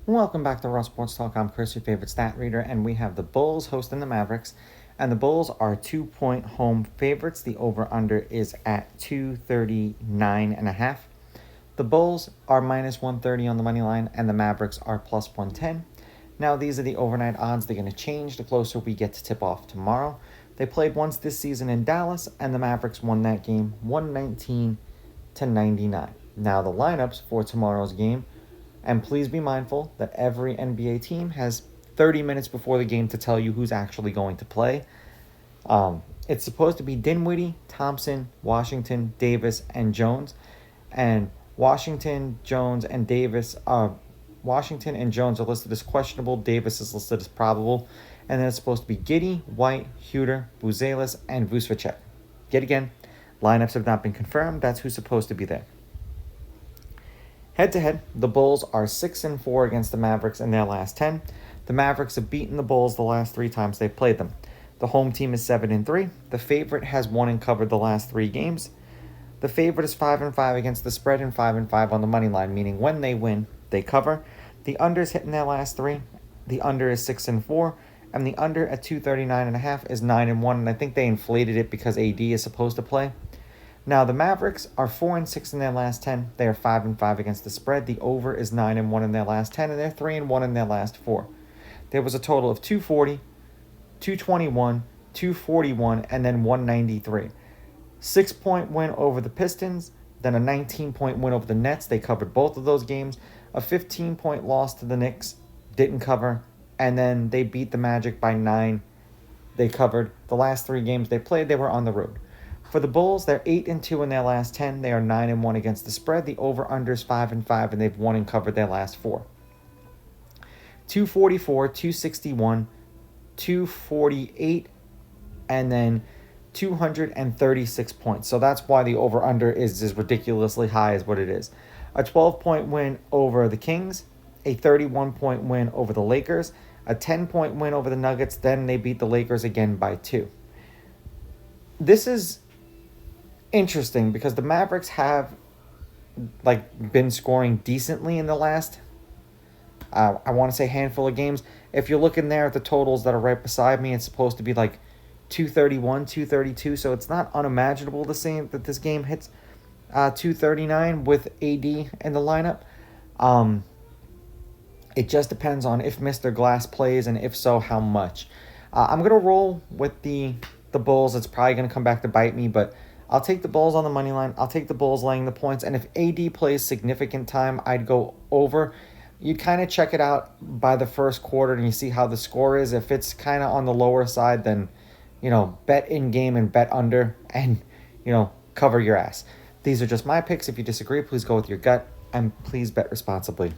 Welcome back to Raw Sports Talk. I'm Chris, your favorite stat reader, and we have the Bulls hosting the Mavericks. And the Bulls are 2-point home favorites. The over-under is at 239.5. The Bulls are minus 130 on the money line, and the Mavericks are plus 110. Now, these are the overnight odds. They're going to change the closer we get to tip-off tomorrow. They played once this season in Dallas, and the Mavericks won that game 119-99. Now, the lineups for tomorrow's game. And please be mindful that every NBA team has 30 minutes before the game to tell you who's actually going to play. It's supposed to be Dinwiddie, Thompson, Washington, Davis, and Jones. And Washington, Jones, and Davis Washington and Jones are listed as questionable. Davis is listed as probable. And then it's supposed to be Giddey, White, Huter, Buzelis, and Vucevic. Yet again, lineups have not been confirmed. That's who's supposed to be there. Head-to-head, the Bulls are 6-4 against the Mavericks in their last 10. The Mavericks have beaten the Bulls the last 3 times they've played them. The home team is 7-3. The favorite has won and covered the last 3 games. The favorite is 5-5 against the spread and 5-5 on the money line, meaning when they win, they cover. The under's hitting their last 3. The under is 6-4, and the under at 239.5 is 9-1, and I think they inflated it because AD is supposed to play. Now, the Mavericks are 4-6 in their last 10. They are 5-5 against the spread. The over is 9-1 in their last 10, and they're 3-1 in their last 4. There was a total of 240, 221, 241, and then 193. 6-point win over the Pistons, then a 19-point win over the Nets. They covered both of those games. A 15-point loss to the Knicks, didn't cover, and then they beat the Magic by 9. They covered. The last 3 games they played, they were on the road. For the Bulls, they're 8-2 in their last 10. They are 9-1 against the spread. The over-under is 5-5, and they've won and covered their last 4. 244, 261, 248, and then 236 points. So that's why the over-under is as ridiculously high as what it is. A 12-point win over the Kings, a 31-point win over the Lakers, a 10-point win over the Nuggets. Then they beat the Lakers again by 2. This is interesting because the Mavericks have been scoring decently in the last I want to say handful of games. If you're looking there at the totals that are right beside me, it's supposed to be 231, 232, so it's not unimaginable to say that this game hits 239 with AD in the lineup. It just depends on if Mr. Glass plays, and if so, how much. I'm going to roll with the Bulls. It's probably going to come back to bite me, but I'll take the Bulls on the money line. I'll take the Bulls laying the points. And if AD plays significant time, I'd go over. You kind of check it out by the first quarter and you see how the score is. If it's kind of on the lower side, then, bet in game and bet under and, cover your ass. These are just my picks. If you disagree, please go with your gut and please bet responsibly.